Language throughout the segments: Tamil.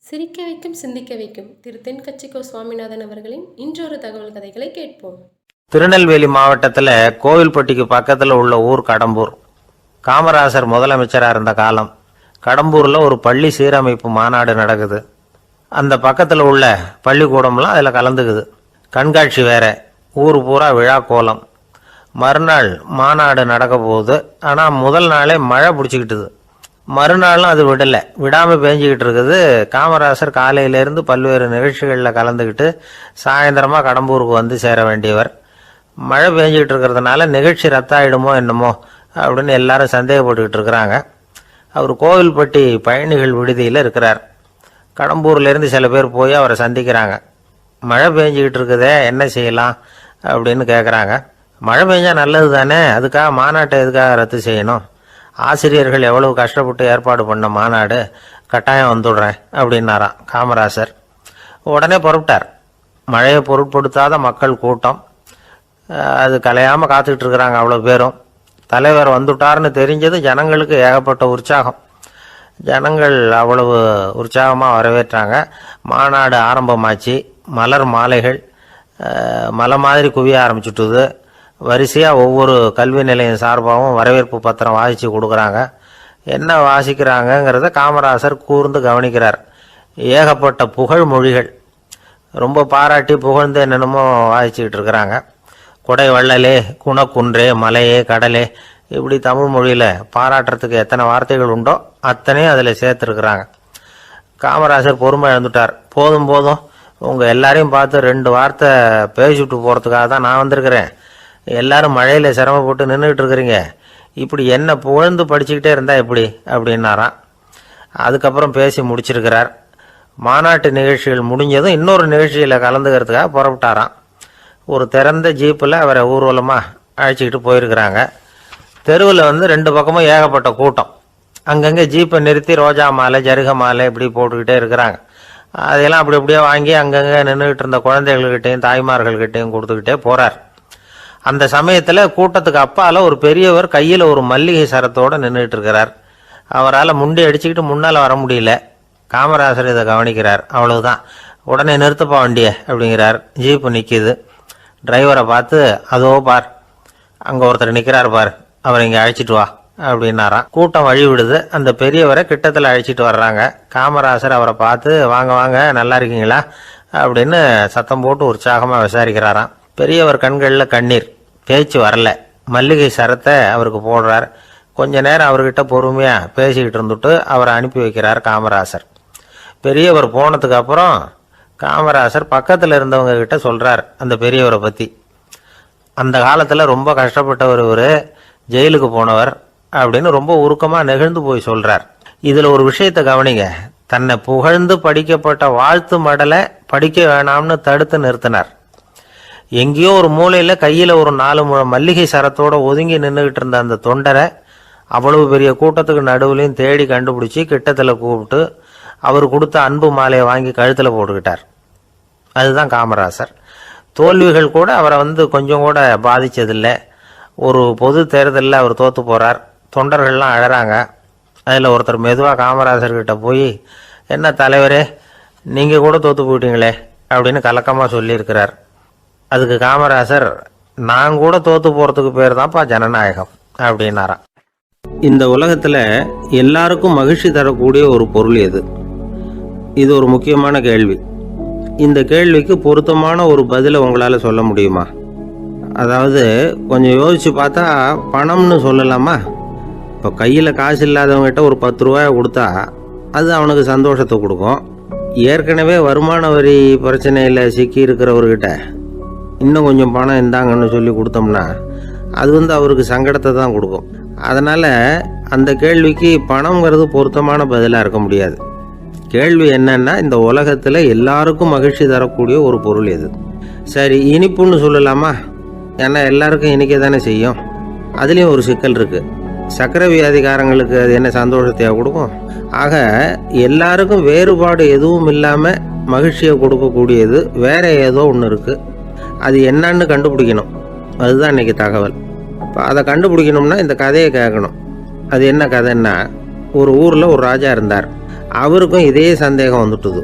சிரிக்க வைக்கும் சிந்திக்க வைக்கும் திரு தென்கட்சிக்கோ சுவாமிநாதன் அவர்களின் இன்றொரு தகவல் கதைகளை கேட்போம். திருநெல்வேலி மாவட்டத்தில் கோவில்பட்டிக்கு பக்கத்தில் உள்ள ஊர் கடம்பூர். காமராசர் முதலமைச்சராக இருந்த காலம். கடம்பூரில் ஒரு பள்ளி சீரமைப்பு மாநாடு நடக்குது. அந்த பக்கத்தில் உள்ள பள்ளிக்கூடம்லாம் அதில் கலந்துக்குது. கண்காட்சி வேற, ஊர் பூரா விழா கோலம். மறுநாள் மாநாடு நடக்க போகுது. ஆனால் முதல் நாளே மழை பிடிச்சிக்கிட்டுது. மறுநாளும் அது விடாமல் பேஞ்சிக்கிட்டு இருக்குது. காமராசர் காலையிலேருந்து பல்வேறு நிகழ்ச்சிகளில் கலந்துக்கிட்டு சாயந்தரமாக கடம்பூருக்கு வந்து சேர வேண்டியவர். மழை பேஞ்சிக்கிட்டு இருக்கிறதுனால நிகழ்ச்சி ரத்தாயிடுமோ என்னமோ அப்படின்னு எல்லாரும் சந்தேகப்பட்டுக்கிட்டு இருக்கிறாங்க. அவர் கோவில்பட்டி பயணிகள் விடுதியில் இருக்கிறார். கடம்பூர்லேருந்து சில பேர் போய் அவரை சந்திக்கிறாங்க. மழை பேஞ்சிக்கிட்டு இருக்குதே, என்ன செய்யலாம் அப்படின்னு கேட்குறாங்க. மழை பெஞ்சால் நல்லது தானே, அதுக்காக மாநாட்டை எதுக்காக ரத்து செய்யணும்? ஆசிரியர்கள் எவ்வளவு கஷ்டப்பட்டு ஏற்பாடு பண்ண மாநாடு, கட்டாயம் வந்துடுறேன் அப்படின்னாராம் காமராசர். உடனே புறப்பட்டார். மழையை பொருட்படுத்தாத மக்கள் கூட்டம். அது கலையாமல் காத்துக்கிட்டு இருக்கிறாங்க அவ்வளோ பேரும். தலைவர் வந்துட்டார்னு தெரிஞ்சது ஜனங்களுக்கு ஏகப்பட்ட உற்சாகம். ஜனங்கள் அவ்வளவு உற்சாகமாக வரவேற்றாங்க. மாநாடு ஆரம்பமாச்சு. மலர் மாலைகள் மலை மாதிரி குவிய ஆரம்பிச்சுட்டுது. வரிசையாக ஒவ்வொரு கல்வி நிலையம் சார்பாகவும் வரவேற்பு பத்திரம் வாசித்து கொடுக்குறாங்க. என்ன வாசிக்கிறாங்கங்கிறத காமராசர் கூர்ந்து கவனிக்கிறார். ஏகப்பட்ட புகழ் மொழிகள், ரொம்ப பாராட்டி புகழ்ந்து என்னென்னமோ வாசிச்சுக்கிட்டு இருக்கிறாங்க. கொடை வள்ளலே, குணக்குன்றே, மலையே, கடலே, இப்படி தமிழ் மொழியில் பாராட்டுறதுக்கு எத்தனை வார்த்தைகள் உண்டோ அத்தனையும் அதில் சேர்த்துருக்குறாங்க. காமராசர் பொறுமை இழந்துட்டார். போதும் போதும், உங்கள் எல்லாரையும் பார்த்து 2 வார்த்தை பேசிவிட்டு போகிறதுக்காக தான் நான் வந்திருக்கிறேன். எல்லாரும் மழையில் சிரமப்பட்டு நின்றுக்கிட்டு இருக்கிறீங்க. இப்படி என்ன புகழ்ந்து படிச்சுக்கிட்டே இருந்தால் எப்படி அப்படின்னாராம். அதுக்கப்புறம் பேசி முடிச்சிருக்கிறார். மாநாட்டு நிகழ்ச்சிகள் முடிஞ்சதும் இன்னொரு நிகழ்ச்சியில் கலந்துக்கிறதுக்காக புறப்பட்டாராம். ஒரு திறந்த ஜீப்பில் அவரை ஊர்வலமாக அழைச்சிக்கிட்டு போயிருக்கிறாங்க. தெருவில் 2 பக்கமும் ஏகப்பட்ட கூட்டம். அங்கங்கே ஜீப்பை நிறுத்தி ரோஜா மாலை, ஜருக மாலை இப்படி போட்டுக்கிட்டே இருக்கிறாங்க. அதையெல்லாம் அப்படி அப்படியே வாங்கி அங்கங்கே நின்றுக்கிட்டு இருந்த குழந்தைகள்கிட்டையும் தாய்மார்கள்கிட்டையும் கொடுத்துக்கிட்டே போகிறார். அந்த சமயத்தில் கூட்டத்துக்கு அப்பால் ஒரு பெரியவர் கையில் ஒரு மல்லிகை சரத்தோடு நின்றுட்டு இருக்கிறார். அவரால் முண்டி அடிச்சுக்கிட்டு முன்னால் வர முடியல. காமராசர் இதை கவனிக்கிறார். அவ்வளவுதான். உடனே நிறுத்தப்பா வண்டியை அப்படிங்கிறார். ஜீப்பு நிற்கிது. டிரைவரை பார்த்து, அதோ பார், அங்கே ஒருத்தர் நிற்கிறார் பார், அவரை இங்கே அழைச்சிட்டு வா அப்படின்னாராம். கூட்டம் வழி விடுது. அந்த பெரியவரை கிட்டத்தில் அழைச்சிட்டு வர்றாங்க. காமராசர் அவரை பார்த்து, வாங்க வாங்க, நல்லா இருக்கீங்களா அப்படின்னு சத்தம் போட்டு உற்சாகமாக விசாரிக்கிறாராம். பெரியவர் கண்களில் கண்ணீர், பேச்சு வரல. மல்லிகை சரத்தை அவருக்கு போடுறார். கொஞ்ச நேரம் அவர்கிட்ட பொறுமையாக பேசிக்கிட்டு இருந்துட்டு அவரை அனுப்பி வைக்கிறார் காமராசர். பெரியவர் போனதுக்கு அப்புறம் காமராசர் பக்கத்தில் இருந்தவங்க கிட்ட சொல்கிறார் அந்த பெரியவரை பற்றி. அந்த காலத்தில் ரொம்ப கஷ்டப்பட்டவர் இவர், ஜெயிலுக்கு போனவர் அப்படின்னு ரொம்ப உருக்கமாக நெகிழ்ந்து போய் சொல்கிறார். இதில் ஒரு விஷயத்தை கவனிங்க. தன்னை புகழ்ந்து படிக்கப்பட்ட வாழ்த்து மடலை படிக்க வேணாம்னு தடுத்து நிறுத்தினார். எங்கேயோ ஒரு மூலையில் கையில் ஒரு 4 முழம் மல்லிகை சரத்தோடு ஒதுங்கி நின்றுக்கிட்டு இருந்த அந்த தொண்டரை அவ்வளவு பெரிய கூட்டத்துக்கு நடுவுலையும் தேடி கண்டுபிடிச்சி கிட்டத்தில் கூப்பிட்டு அவர் கொடுத்த அன்பு மாலையை வாங்கி கழுத்தில் போட்டுக்கிட்டார். அதுதான் காமராசர். தோல்விகள் கூட அவரை கொஞ்சம் கூட பாதித்ததில்லை. ஒரு பொது தேர்தலில் அவர் தோற்று போகிறார். தொண்டர்கள்லாம் அழறாங்க. அதில் ஒருத்தர் மெதுவாக காமராசர்கிட்ட போய், என்ன தலைவரே, நீங்கள் கூட தோற்று போயிட்டீங்களே அப்படின்னு கலக்கமாக சொல்லியிருக்கிறார். அதுக்கு காமராசர், நான் கூட தோற்று போகிறதுக்கு பேர் தான்ப்பா ஜனநாயகம் அப்படின்னாராம். இந்த உலகத்தில் எல்லாருக்கும் மகிழ்ச்சி தரக்கூடிய ஒரு பொருள் எது? இது ஒரு முக்கியமான கேள்வி. இந்த கேள்விக்கு பொருத்தமான ஒரு பதிலை உங்களால் சொல்ல முடியுமா? அதாவது கொஞ்சம் யோசித்து பார்த்தா பணம்னு சொல்லலாமா? இப்போ கையில் காசு இல்லாதவங்ககிட்ட ஒரு 10 ரூபாயை கொடுத்தா அது அவனுக்கு சந்தோஷத்தை கொடுக்கும். ஏற்கனவே வருமான வரி பிரச்சனையில் சிக்கி இருக்கிறவர்கிட்ட இன்னும் கொஞ்சம் பணம் இருந்தாங்கன்னு சொல்லி கொடுத்தோம்னா அது அவருக்கு சங்கடத்தை தான் கொடுக்கும். அதனால் அந்த கேள்விக்கு பணம்ங்கிறது பொருத்தமான பதிலாக இருக்க முடியாது. கேள்வி என்னன்னா, இந்த உலகத்தில் எல்லாருக்கும் மகிழ்ச்சி தரக்கூடிய ஒரு பொருள் எது? சரி, இனிப்புன்னு சொல்லலாமா? ஏன்னா எல்லாருக்கும் இனிக்க தானே செய்யும். அதுலேயும் ஒரு சிக்கல் இருக்குது. சர்க்கரை வியாதிக்காரங்களுக்கு அது என்ன சந்தோஷத்தையா கொடுக்கும்? ஆக எல்லாருக்கும் வேறுபாடு எதுவும் இல்லாமல் மகிழ்ச்சியை கொடுக்கக்கூடியது வேற ஏதோ ஒன்று இருக்குது. அது என்னன்னு கண்டுபிடிக்கணும். அதுதான் இன்றைக்கி தகவல். இப்போ அதை கண்டுபிடிக்கணும்னா இந்த கதையை கேட்கணும். அது என்ன கதைன்னா, ஒரு ஊரில் ஒரு ராஜா இருந்தார். அவருக்கும் இதே சந்தேகம் வந்துட்டுது.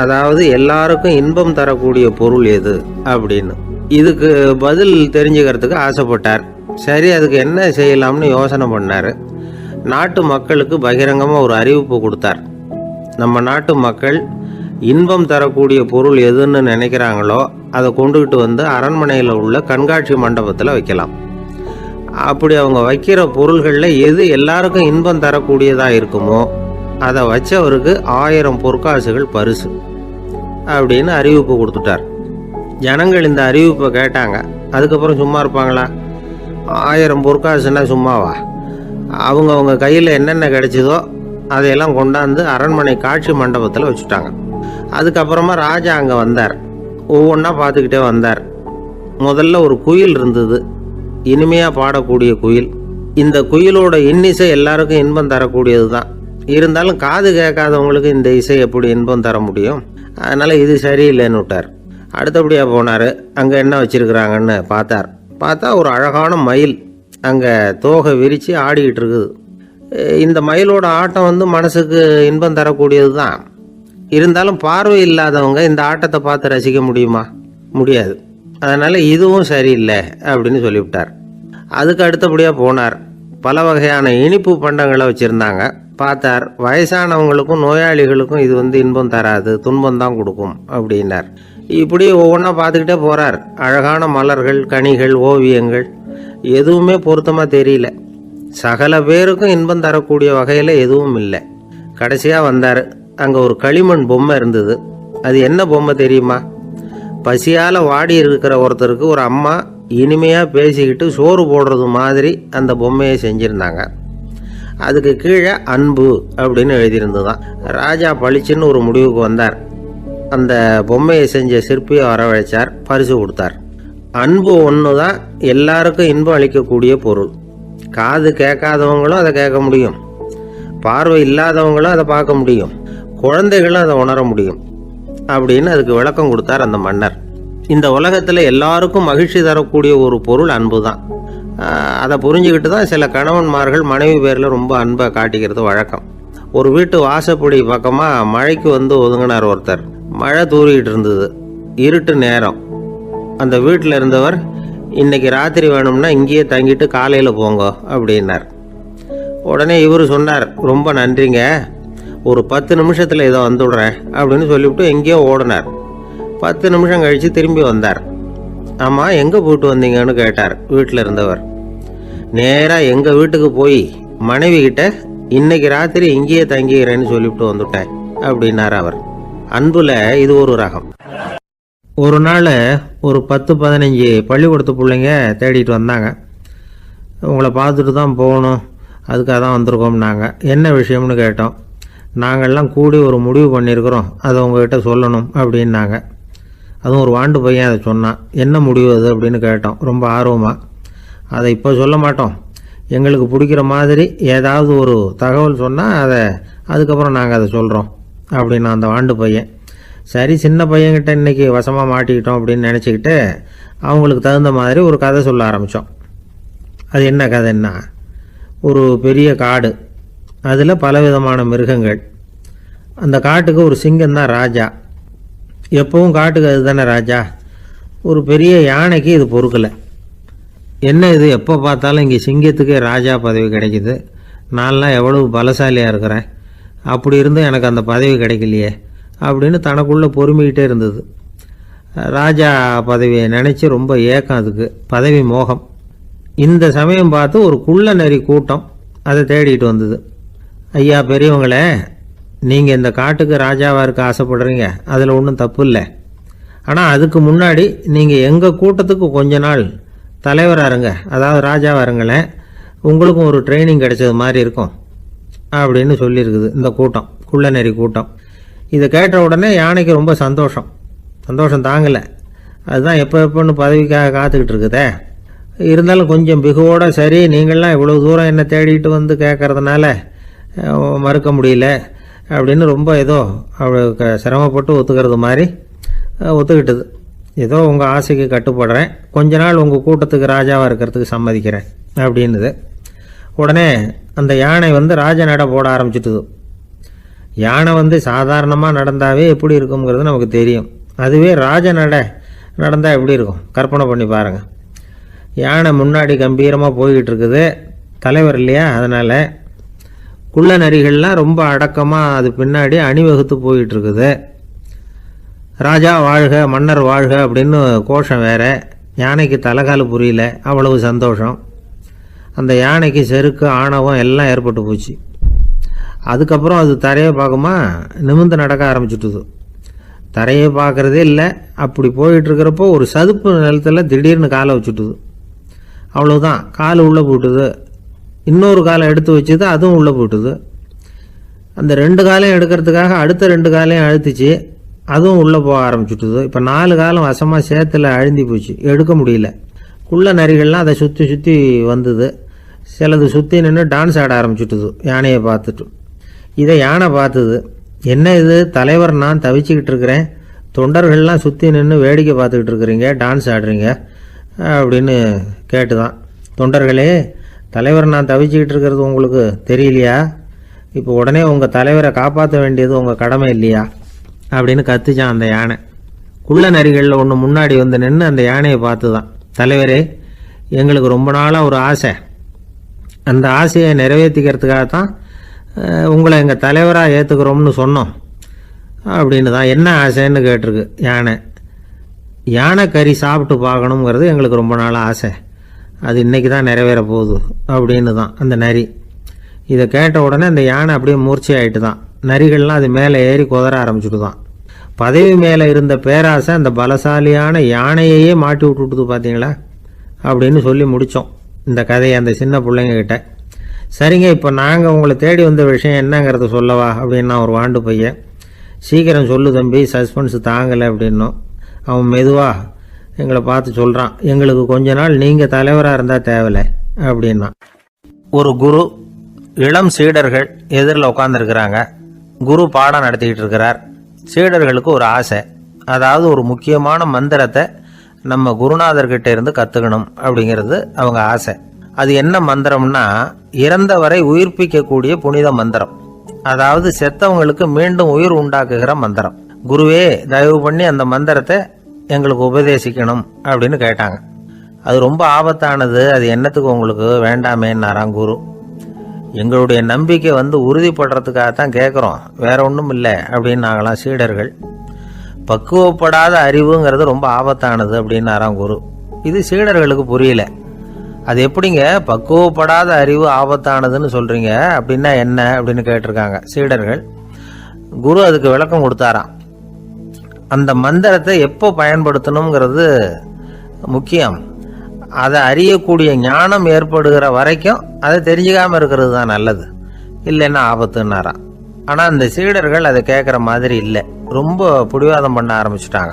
அதாவது எல்லாருக்கும் இன்பம் தரக்கூடிய பொருள் எது அப்படின்னு. இதுக்கு பதில் தெரிஞ்சுக்கிறதுக்கு ஆசைப்பட்டார். சரி, அதுக்கு என்ன செய்யலாம்னு யோசனை பண்ணார். நாட்டு மக்களுக்கு பகிரங்கமாக ஒரு அறிவிப்பு கொடுத்தார். நம்ம நாட்டு மக்கள் இன்பம் தரக்கூடிய பொருள் எதுன்னு நினைக்கிறாங்களோ அதை கொண்டுகிட்டு வந்து அரண்மனையில் உள்ள கண்காட்சி மண்டபத்தில் வைக்கலாம். அப்படி அவங்க வைக்கிற பொருள்களில் எது எல்லாருக்கும் இன்பம் தரக்கூடியதாக இருக்குமோ அதை வச்சவருக்கு 1000 பொற்காசுகள் பரிசு அப்படின்னு அறிவிப்பு கொடுத்துட்டார். ஜனங்கள் இந்த அறிவிப்பை கேட்டாங்க. அதுக்கப்புறம் சும்மா இருப்பாங்களா? 1000 பொற்காசுன்னா சும்மாவா? அவங்க கையில் என்னென்ன கிடைச்சதோ அதையெல்லாம் கொண்டாந்து அரண்மனை காட்சி மண்டபத்தில் வச்சுட்டாங்க. அதுக்கப்புறமா ராஜா அங்கே வந்தார். ஒவ்வொன்றா பார்த்துக்கிட்டே வந்தார். முதல்ல ஒரு குயில் இருந்தது, இனிமையாக பாடக்கூடிய குயில். இந்த குயிலோட இன்னிசை எல்லாருக்கும் இன்பம் தரக்கூடியது தான். இருந்தாலும் காது கேட்காதவங்களுக்கு இந்த இசை எப்படி இன்பம் தர முடியும்? அதனால் இது சரியில்லைன்னு விட்டார். அடுத்தபடியாக போனார். அங்கே என்ன வச்சுருக்குறாங்கன்னு பார்த்தா ஒரு அழகான மயில் அங்கே தோகை விரித்து ஆடிக்கிட்டு இருக்குது. இந்த மயிலோட ஆட்டம் மனசுக்கு இன்பம் தரக்கூடியது தான். இருந்தாலும் பார்வை இல்லாதவங்க இந்த ஆட்டத்தை பார்த்து ரசிக்க முடியுமா? முடியாது. அதனால் இதுவும் சரியில்லை அப்படின்னு சொல்லிவிட்டார். அதுக்கு அடுத்தபடியாக போனார். பல வகையான இனிப்பு பண்டங்களை வச்சுருந்தாங்க. பார்த்தார், வயசானவங்களுக்கும் நோயாளிகளுக்கும் இது இன்பம் தராது, துன்பம் தான் கொடுக்கும் அப்படின்னார். இப்படி ஒவ்வொன்றா பார்த்துக்கிட்டே போகிறார். அழகான மலர்கள், கனிகள், ஓவியங்கள் எதுவுமே பொருத்தமாக தெரியல. சகல பேருக்கும் இன்பம் தரக்கூடிய வகையில் எதுவும் இல்லை. கடைசியாக வந்தார். அங்கே ஒரு களிமண் பொம்மை இருந்தது. அது என்ன பொம்மை தெரியுமா? பசியால் வாடி இருக்கிற ஒருத்தருக்கு ஒரு அம்மா இனிமையாக பேசிக்கிட்டு சோறு போடுறது மாதிரி அந்த பொம்மையை செஞ்சுருந்தாங்க. அதுக்கு கீழே அன்பு அப்படின்னு எழுதியிருந்ததுதான். ராஜா பளிச்சுன்னு ஒரு முடிவுக்கு வந்தார். அந்த பொம்மையை செஞ்ச சிற்பியை வரவழைச்சார், பரிசு கொடுத்தார். அன்பு ஒன்று தான் எல்லாருக்கும் இன்பம் அளிக்கக்கூடிய பொருள். காது கேட்காதவங்களும் அதை கேட்க முடியும், பார்வை இல்லாதவங்களும் அதை பார்க்க முடியும், குழந்தைகளும் அதை உணர முடியும் அப்படின்னு அதுக்கு விளக்கம் கொடுத்தார் அந்த மன்னர். இந்த உலகத்தில் எல்லாருக்கும் மகிழ்ச்சி தரக்கூடிய ஒரு பொருள் அன்பு தான். அதை புரிஞ்சுக்கிட்டு தான் சில கணவன்மார்கள் மனைவி பேரில் ரொம்ப அன்பை காட்டிக்கிறது வழக்கம். ஒரு வீட்டு வாசப்படி பக்கமாக மழைக்கு ஒதுங்கினார் ஒருத்தர். மழை தூரிக்கிட்டு இருந்தது, இருட்டு நேரம். அந்த வீட்டில் இருந்தவர், இன்னைக்கு ராத்திரி வேணும்னா இங்கேயே தங்கிட்டு காலையில் போங்க அப்படின்னார். உடனே இவர் சொன்னார், ரொம்ப நன்றிங்க, ஒரு 10 நிமிஷத்தில் இதை வந்துவிடுறேன் அப்படின்னு சொல்லிவிட்டு எங்கேயோ ஓடினார். 10 நிமிஷம் கழித்து திரும்பி வந்தார். ஆமாம், எங்கே போயிட்டு வந்தீங்கன்னு கேட்டார் வீட்டில் இருந்தவர். நேராக எங்கள் வீட்டுக்கு போய் மனைவி கிட்ட இன்னைக்கு ராத்திரி இங்கேயே தங்கிக்கிறேன்னு சொல்லிவிட்டு வந்துவிட்டேன் அப்படின்னார் அவர். அன்புல இது ஒரு ரகம். ஒரு நாள் ஒரு 10-15 பள்ளிக்கூடத்து பிள்ளைங்க தேடிட்டு வந்தாங்க. உங்களை பார்த்துட்டு தான் போகணும், அதுக்காக தான் வந்திருக்கோம்னாங்க. என்ன விஷயம்னு கேட்டோம். நாங்கள்லாம் கூடி ஒரு முடிவு பண்ணியிருக்கிறோம், அதை உங்ககிட்ட சொல்லணும் அப்படின்னாங்க. அதுவும் ஒரு வாண்டு பையன் அதை சொன்னான். என்ன முடிவு அது அப்படின்னு கேட்டோம் ரொம்ப ஆர்வமாக. அதை இப்போ சொல்ல மாட்டோம், எங்களுக்கு பிடிக்கிற மாதிரி ஏதாவது ஒரு தகவல் சொன்னால் அதுக்கப்புறம் நாங்கள் அதை சொல்கிறோம் அப்படின்னா அந்த வாண்டு பையன். சரி, சின்ன பையன்கிட்ட இன்றைக்கி வசமாக மாட்டிக்கிட்டோம் அப்படின்னு நினச்சிக்கிட்டு அவங்களுக்கு தகுந்த மாதிரி ஒரு கதை சொல்ல ஆரம்பித்தோம். அது என்ன கதைன்னா, ஒரு பெரிய காடு, அதில் பலவிதமான மிருகங்கள். அந்த காட்டுக்கு ஒரு சிங்கம் தான் ராஜா. எப்பவும் காட்டுக்கு அது தானே ராஜா. ஒரு பெரிய யானைக்கு இது பொறுக்கலை. என்ன இது, எப்போ பார்த்தாலும் இங்கே சிங்கத்துக்கே ராஜா பதவி கிடைக்குது, நான்லாம் எவ்வளவு பலசாலியாக இருக்கிறேன், அப்படி இருந்தும் எனக்கு அந்த பதவி கிடைக்கலையே அப்படின்னு தனக்குள்ளே பொறுமிக்கிட்டே இருந்தது. ராஜா பதவியை நினச்சி ரொம்ப ஏக்கம், அதுக்கு பதவி மோகம். இந்த சமயம் பார்த்து ஒரு குள்ள நரி கூட்டம் அதை தேடிட்டு வந்தது. ஐயா பெரியவங்களே, நீங்கள் இந்த காட்டுக்கு ராஜாவாக இருக்க ஆசைப்படுறீங்க, அதில் ஒன்றும் தப்பு இல்லை. ஆனால் அதுக்கு முன்னாடி நீங்கள் எங்கள் கூட்டத்துக்கு கொஞ்ச நாள் தலைவராக இருங்க, அதாவது ராஜாவாக இருங்களேன், உங்களுக்கும் ஒரு ட்ரைனிங் கிடைச்சது மாதிரி இருக்கும் அப்படின்னு சொல்லியிருக்குது இந்த கூட்டம், குள்ள நரி கூட்டம். இதை கேட்ட உடனே யானைக்கு ரொம்ப சந்தோஷம் தாங்கலை. அதுதான் எப்போன்னு பதவிக்காக காத்துக்கிட்டு இருக்குதே. இருந்தாலும் கொஞ்சம் பிகுவோட, சரி நீங்கள்லாம் இவ்வளோ தூரம் என்ன தேடிட்டு வந்து கேட்கறதுனால மறுக்க முடியல அப்படின்னு ரொம்ப ஏதோ அவளுக்கு சிரமப்பட்டு ஒத்துக்கிறது மாதிரி ஒத்துக்கிட்டது. ஏதோ உங்கள் ஆசைக்கு கட்டுப்படுறேன், கொஞ்ச நாள் உங்கள் கூட்டத்துக்கு ராஜாவாக இருக்கிறதுக்கு சம்மதிக்கிறேன் அப்படின்னுது. உடனே அந்த யானை ராஜ நட போட ஆரம்பிச்சிட்டுது. யானை வந்து சாதாரணமாக நடந்தாவே எப்படி இருக்குங்கிறது நமக்கு தெரியும். அதுவே ராஜ நடந்தால் எப்படி இருக்கும் கற்பனை பண்ணி பாருங்கள். யானை முன்னாடி கம்பீரமாக போய்கிட்டு இருக்குது, தலைவர் இல்லையா, அதனால் குள்ள நரிகள்லாம் ரொம்ப அடக்கமாக அது பின்னாடி அணிவகுத்து போயிட்டு இருக்குது. ராஜா வாழ்க மன்னர் வாழ்க அப்படின்னு கோஷம் வேற. யானைக்கு தலைகால் புரியல, அவ்வளவு சந்தோஷம். அந்த யானைக்கு செருக்கு ஆணவம் எல்லாம் ஏற்பட்டு போச்சு. அதுக்கப்புறம் அது தரையை பார்க்குமா நிமிர்ந்து நடக்க ஆரம்பிச்சுட்டுது. தரையை பார்க்குறதே இல்லை. அப்படி போயிட்டுருக்கிறப்போ ஒரு சதுப்பு நிலத்தில் திடீர்னு காலை வச்சுட்டுது. அவ்வளோதான், கால் உள்ளே போட்டுது. இன்னொரு காலை எடுத்து வச்சுது, அதுவும் உள்ளே போட்டுது. அந்த 2 காலையும் எடுக்கிறதுக்காக அடுத்த 2 காலையும் அழுத்துச்சு, அதுவும் உள்ளே போக ஆரம்பிச்சுட்டுது. இப்போ 4 காலம் வசமாக சேத்துல அழுந்தி போச்சு, எடுக்க முடியல. குள்ள நரிகள்லாம் அதை சுற்றி சுற்றி வந்தது. சிலது சுற்றி நின்று டான்ஸ் ஆட ஆரம்பிச்சுட்டுது யானையை பார்த்துட்டு. இதை யானை பார்த்தது. என்ன இது தலைவர், நான் தவிச்சுக்கிட்டு இருக்கிறேன், தொண்டர்கள்லாம் சுற்றி நின்று வேடிக்கை பார்த்துக்கிட்டு இருக்கிறீங்க, டான்ஸ் ஆடுறீங்க அப்படின்னு கேட்டுதான். தொண்டர்களே, தலைவர் நான் தவிச்சுக்கிட்டு இருக்கிறது உங்களுக்கு தெரியலையா? இப்போ உடனே உங்கள் தலைவரை காப்பாற்ற வேண்டியது உங்கள் கடமை இல்லையா அப்படின்னு கத்துச்சான் அந்த யானை. குள்ள நரிகளில் ஒன்று முன்னாடி வந்து நின்று அந்த யானையை பார்த்து தான், தலைவரே, எங்களுக்கு ரொம்ப நாளாக ஒரு ஆசை, அந்த ஆசையை நிறைவேற்றிக்கிறதுக்காகத்தான் உங்களை எங்கள் தலைவராக ஏற்றுக்கிறோம்னு சொன்னோம் அப்படின்னு தான். என்ன ஆசைன்னு கேட்டிருக்கு யானை. யானை கறி சாப்பிட்டு பார்க்கணுங்கிறது எங்களுக்கு ரொம்ப நாளாக ஆசை, அது இன்றைக்கி தான் நிறைவேற போகுது அப்படின்னு தான் அந்த நரி. இதை கேட்ட உடனே அந்த யானை அப்படியே மூர்ச்சி ஆகிட்டு தான். நரிகள்லாம் அது மேலே ஏறி குதற ஆரம்பிச்சுட்டு தான். பதவி மேலே இருந்த பேராசை அந்த பலசாலியான யானையையே மாட்டி விட்டுட்டுது பார்த்தீங்களா அப்படின்னு சொல்லி முடித்தோம் இந்த கதையை அந்த சின்ன பிள்ளைங்கக்கிட்ட. சரிங்க, இப்போ நாங்கள் உங்களை தேடி வந்த விஷயம் என்னங்கிறத சொல்லவா அப்படின்னா ஒரு வாண்டு பையன். சீக்கிரம் சொல்லு தம்பி, சஸ்பென்ஸ் தாங்கலை அப்படின்னும். அவன் மெதுவாக எங்களை பார்த்து சொல்கிறான், எங்களுக்கு கொஞ்ச நாள் நீங்கள் தலைவராக இருந்தால் தேவலை அப்படின்னா. ஒரு குரு, இளம் சீடர்கள் எதிரில் உட்காந்துருக்கிறாங்க. குரு பாடம் நடத்திக்கிட்டு இருக்கிறார். சீடர்களுக்கு ஒரு ஆசை, அதாவது ஒரு முக்கியமான மந்திரத்தை நம்ம குருநாதர்கிட்ட இருந்து கற்றுக்கணும் அப்படிங்கிறது அவங்க ஆசை. அது என்ன மந்திரம்னா, இறந்தவரை உயிர்ப்பிக்கக்கூடிய புனித மந்திரம், அதாவது செத்தவங்களுக்கு மீண்டும் உயிர் உண்டாக்குகிற மந்திரம். குருவே, தயவு பண்ணி அந்த மந்திரத்தை எங்களுக்கு உபதேசிக்கணும் அப்படின்னு கேட்டாங்க. அது ரொம்ப ஆபத்தானது, அது என்னத்துக்கு உங்களுக்கு வேண்டாமேன்னாராம் குரு. எங்களுடைய நம்பிக்கை உறுதிப்படுறதுக்காகத்தான் கேட்குறோம், வேற ஒன்றும் இல்லை அப்படின்னு நாங்களாம் சீடர்கள். பக்குவப்படாத அறிவுங்கிறது ரொம்ப ஆபத்தானது அப்படின்னாராம் குரு. இது சீடர்களுக்கு புரியல. அது எப்படிங்க பக்குவப்படாத அறிவு ஆபத்தானதுன்னு சொல்றீங்க, அப்படின்னா என்ன அப்படின்னு கேட்டிருக்காங்க சீடர்கள். குரு அதுக்கு விளக்கம் கொடுத்தாராம். அந்த மந்திரத்தை எப்போ பயன்படுத்தணுங்கிறது முக்கியம். அதை அறியக்கூடிய ஞானம் ஏற்படுகிற வரைக்கும் அதை தெரிஞ்சுக்காம இருக்கிறது தான் நல்லது, இல்லைன்னா ஆபத்துன்னாராம். ஆனால் அந்த சீடர்கள் அதை கேட்குற மாதிரி இல்லை, ரொம்ப பிடிவாதம் பண்ண ஆரம்பிச்சுட்டாங்க.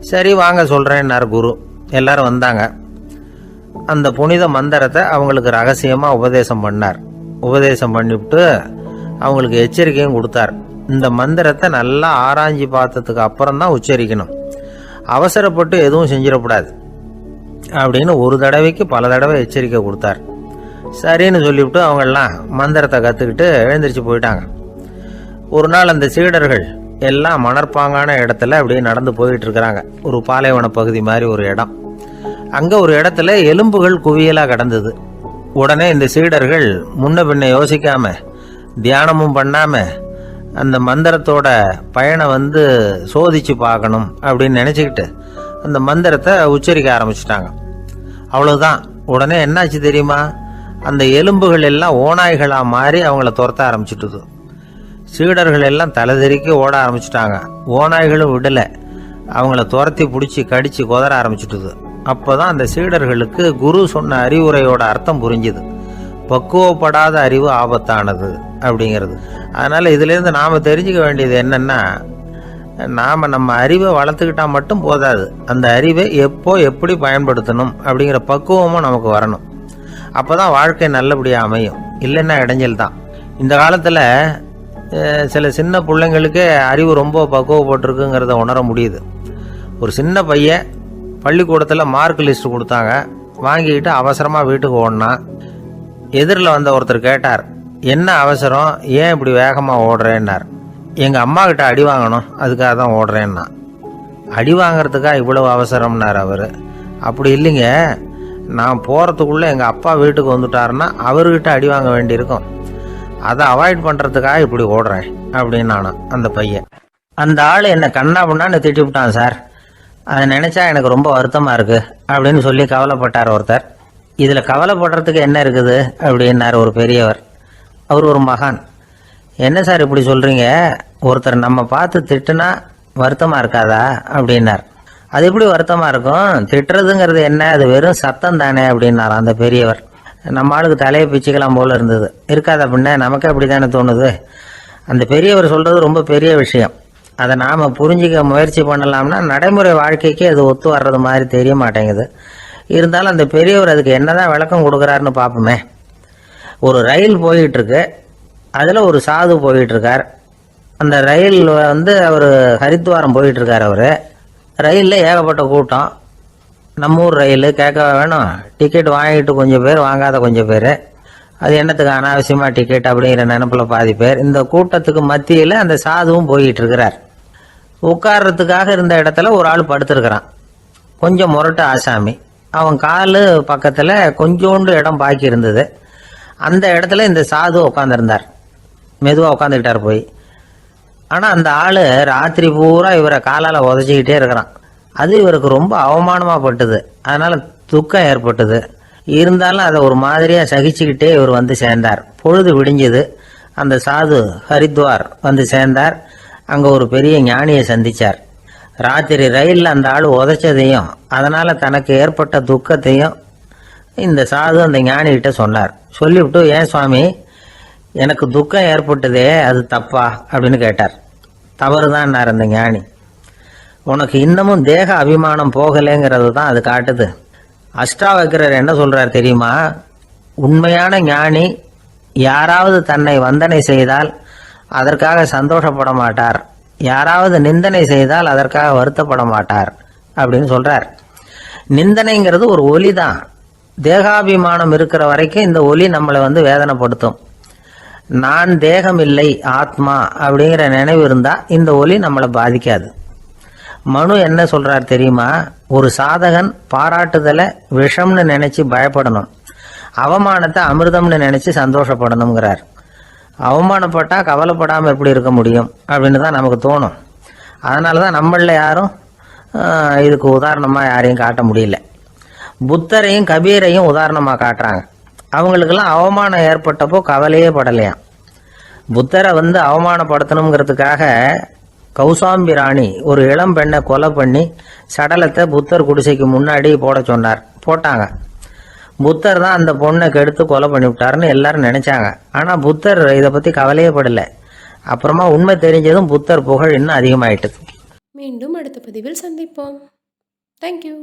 சரி வாங்க சொல்கிறேன்னார் குரு. எல்லாரும் வந்தாங்க. அந்த புனித மந்திரத்தை அவங்களுக்கு ரகசியமாக உபதேசம் பண்ணார். உபதேசம் பண்ணிவிட்டு அவங்களுக்கு எச்சரிக்கையும் கொடுத்தார். இந்த மந்திரத்தை நல்லா ஆராய்ச்சி பார்த்ததுக்கு அப்புறம் தான் உச்சரிக்கணும், அவசரப்பட்டு எதுவும் செஞ்சிடக்கூடாது அப்படின்னு ஒரு தடவைக்கு பல தடவை எச்சரிக்கை கொடுத்தார். சரின்னு சொல்லிவிட்டு அவங்கெல்லாம் மந்திரத்தை கற்றுக்கிட்டு எழுந்திரிச்சு போயிட்டாங்க. ஒரு நாள் அந்த சீடர்கள் எல்லாம் மணற்பாங்கான இடத்துல அப்படியே நடந்து போயிட்டு இருக்கிறாங்க. ஒரு பாலைவன பகுதி மாதிரி ஒரு இடம். அங்கே ஒரு இடத்துல எலும்புகள் குவியலாக கிடந்தது. உடனே இந்த சீடர்கள் முன்ன பின்ன யோசிக்காம, தியானமும் பண்ணாம, அந்த மந்திரத்தோட பயனை சோதிச்சு பார்க்கணும் அப்படின்னு நினச்சிக்கிட்டு அந்த மந்திரத்தை உச்சரிக்க ஆரம்பிச்சிட்டாங்க. அவ்வளவுதான். உடனே என்னாச்சு தெரியுமா, அந்த எலும்புகள் எல்லாம் ஓநாய்களாக மாறி அவங்கள துரத்த ஆரம்பிச்சுட்டுது. சீடர்கள் எல்லாம் தலைதெறிக்க ஓட ஆரம்பிச்சுட்டாங்க. ஓநாய்களும் விடலை, அவங்கள துரத்தி பிடிச்சி கடிச்சு குதற ஆரம்பிச்சுட்டுது. அப்போதான் அந்த சீடர்களுக்கு குரு சொன்ன அறிவுரையோட அர்த்தம் புரிஞ்சுது. பக்குவப்படாத அறிவு ஆபத்தானது அப்படிங்கிறது. அதனால இதுலேருந்து நாம் தெரிஞ்சுக்க வேண்டியது என்னன்னா, நாம் நம்ம அறிவை வளர்த்துக்கிட்டா மட்டும் போதாது, அந்த அறிவை எப்போ எப்படி பயன்படுத்தணும் அப்படிங்கிற பக்குவமும் நமக்கு வரணும். அப்போ தான் வாழ்க்கை நல்லபடியாக அமையும், இல்லைன்னா இடைஞ்சல் தான். இந்த காலத்தில் சில சின்ன பிள்ளைங்களுக்கே அறிவு ரொம்ப பக்குவப்பட்டிருக்குங்கிறத உணர முடியுது. ஒரு சின்ன பையன் பள்ளிக்கூடத்தில் மார்க் லிஸ்ட் கொடுத்தாங்க, வாங்கிக்கிட்டு அவசரமாக வீட்டுக்கு ஓடினான். எதிரில் வந்த ஒருத்தர் கேட்டார், என்ன அவசரம், ஏன் இப்படி வேகமாக ஓடுறேன்னார். எங்கள் அம்மா கிட்ட அடி வாங்கணும், அதுக்காக தான் ஓடுறேன்னா. அடி வாங்கிறதுக்கா இவ்வளவு அவசரம்னார் அவர். அப்படி இல்லைங்க, நான் போகிறதுக்குள்ளே எங்கள் அப்பா வீட்டுக்கு வந்துட்டாருன்னா அவர்கிட்ட அடி வாங்க வேண்டியிருக்கும், அதை அவாய்ட் பண்ணுறதுக்காக இப்படி ஓடுறேன் அப்படின்னு நானும். அந்த பையன், அந்த ஆள் என்னை கண்ணா பண்ணான்னு திட்டி விட்டான் சார், அதை நினச்சா எனக்கு ரொம்ப வருத்தமாக இருக்குது அப்படின்னு சொல்லி கவலைப்பட்டார் ஒருத்தர். இதில் கவலைப்படுறதுக்கு என்ன இருக்குது அப்படின்னார் ஒரு பெரியவர். அவர் ஒரு மகான். என்ன சார் இப்படி சொல்கிறீங்க, ஒருத்தர் நம்ம பார்த்து திட்டுனா வருத்தமாக இருக்காதா அப்படின்னார். அது எப்படி வருத்தமாக இருக்கும், திட்டுறதுங்கிறது என்ன, அது வெறும் சத்தம் தானே அப்படின்னார் அந்த பெரியவர். நம்ம ஆளுக்கு தலையை பிச்சுக்கலாம் போல இருந்தது. இருக்காது அப்படின்னா நமக்கு அப்படி தானே தோணுது. அந்த பெரியவர் சொல்கிறது ரொம்ப பெரிய விஷயம், அதை நாம் புரிஞ்சிக்க முயற்சி பண்ணலாம்னா நடைமுறை வாழ்க்கைக்கு அது ஒத்து வர்றது மாதிரி தெரிய மாட்டேங்குது. இருந்தாலும் அந்த பெரியவர் அதுக்கு என்னதான் விளக்கம் கொடுக்குறாருன்னு பார்ப்போமே. ஒரு ரயில் போயிட்டுருக்கு, அதில் ஒரு சாது போயிட்டுருக்கார். அந்த ரயில் அவர் ஹரித்வாரம் போயிட்டுருக்கார். அவர் ரயிலில் ஏகப்பட்ட கூட்டம். நம்ம ஊர் ரயில் கேட்க வேணும், டிக்கெட் வாங்கிட்டு கொஞ்சம் பேர், வாங்காத கொஞ்சம் பேர். அது என்னத்துக்கு அனாவசியமாக டிக்கெட் அப்படிங்கிற நினைப்பில் பாதி பேர். இந்த கூட்டத்துக்கு மத்தியில் அந்த சாதுவும் போயிட்டு இருக்கிறார். உட்கார்றதுக்காக இருந்த இடத்துல ஒரு ஆள் படுத்திருக்கிறான், கொஞ்சம் முரட்டு ஆசாமி. அவன் காலு பக்கத்தில் கொஞ்சோண்டு இடம் பாக்கி இருந்தது. அந்த இடத்துல இந்த சாது உட்காந்துருந்தார். மெதுவாக உட்காந்துக்கிட்டார் போய். ஆனால் அந்த ஆள் ராத்திரி பூரா இவரை காலால் உதச்சிக்கிட்டே இருக்கிறான். அது இவருக்கு ரொம்ப அவமானமாக பட்டுது. அதனால் துக்கம் ஏற்பட்டது. இருந்தாலும் அதை ஒரு மாதிரியாக சகிச்சுக்கிட்டே இவர் வந்து சேர்ந்தார். பொழுது விடிஞ்சது. அந்த சாது ஹரித்வார் வந்து சேர்ந்தார். அங்கே ஒரு பெரிய ஞானியை சந்தித்தார். ராத்திரி ரயிலில் அந்த ஆள் உதைச்சதையும் அதனால் தனக்கு ஏற்பட்ட துக்கத்தையும் இந்த சாது அந்த ஞானிகிட்ட சொன்னார். சொல்லிவிட்டு, ஏன் சுவாமி, எனக்கு துக்கம் ஏற்பட்டதே அது தப்பா அப்படின்னு கேட்டார். தவறுதான்னார் அந்த ஞானி. உனக்கு இன்னமும் தேக அபிமானம் போகலைங்கிறது தான் அது காட்டுது. அஷ்டாவக்கிரர் என்ன சொல்றார் தெரியுமா, உண்மையான ஞானி யாராவது தன்னை வந்தனை செய்தால் அதற்காக சந்தோஷப்பட மாட்டார், யாராவது நிந்தனை செய்தால் அதற்காக வருத்தப்பட மாட்டார் அப்படின்னு சொல்றார். நிந்தனைங்கிறது ஒரு ஒலி தான். தேகாபிமானம் இருக்கிற வரைக்கும் இந்த ஒலி நம்மளை வேதனைப்படுத்தும். நான் தேகம் இல்லை, ஆத்மா அப்படிங்கிற நினைவு இருந்தா இந்த ஒலி நம்மளை பாதிக்காது. மனு என்ன சொல்றார் தெரியுமா, ஒரு சாதகன் பாராட்டுதலை விஷம்னு நினைச்சு பயப்படணும், அவமானத்தை அமிர்தம்னு நினைச்சு சந்தோஷப்படணுங்கிறார். அவமானப்பட்டா கவலைப்படாமல் எப்படி இருக்க முடியும் அப்படின்னு தான் நமக்கு தோணும். அதனால தான் நம்மள யாரும் இதுக்கு உதாரணமாக யாரையும் காட்ட முடியல. புத்தரையும் கபீரையும் உதாரணமாக காட்டுறாங்க. அவங்களுக்கெல்லாம் அவமானம் ஏற்பட்டப்போ கவலையே படலையாம். புத்தரை அவமானப்படுத்தணுங்கிறதுக்காக கௌசாம்பி ராணி ஒரு இளம் பெண்ணை கொலை பண்ணி சடலத்தை புத்தர் குடிசைக்கு முன்னாடி போட சொன்னார். போட்டாங்க. புத்தர் தான் அந்த பொண்ணை கெடுத்து கொலை பண்ணிவிட்டாருன்னு எல்லாரும் நினைச்சாங்க. ஆனால் புத்தர் இதை பற்றி கவலையே படலை. அப்புறமா உண்மை தெரிஞ்சதும் புத்தர் புகழ் இன்னும் அதிகமாயிட்டது. மீண்டும் அடுத்த பதிவில் சந்திப்போம். தேங்க்யூ.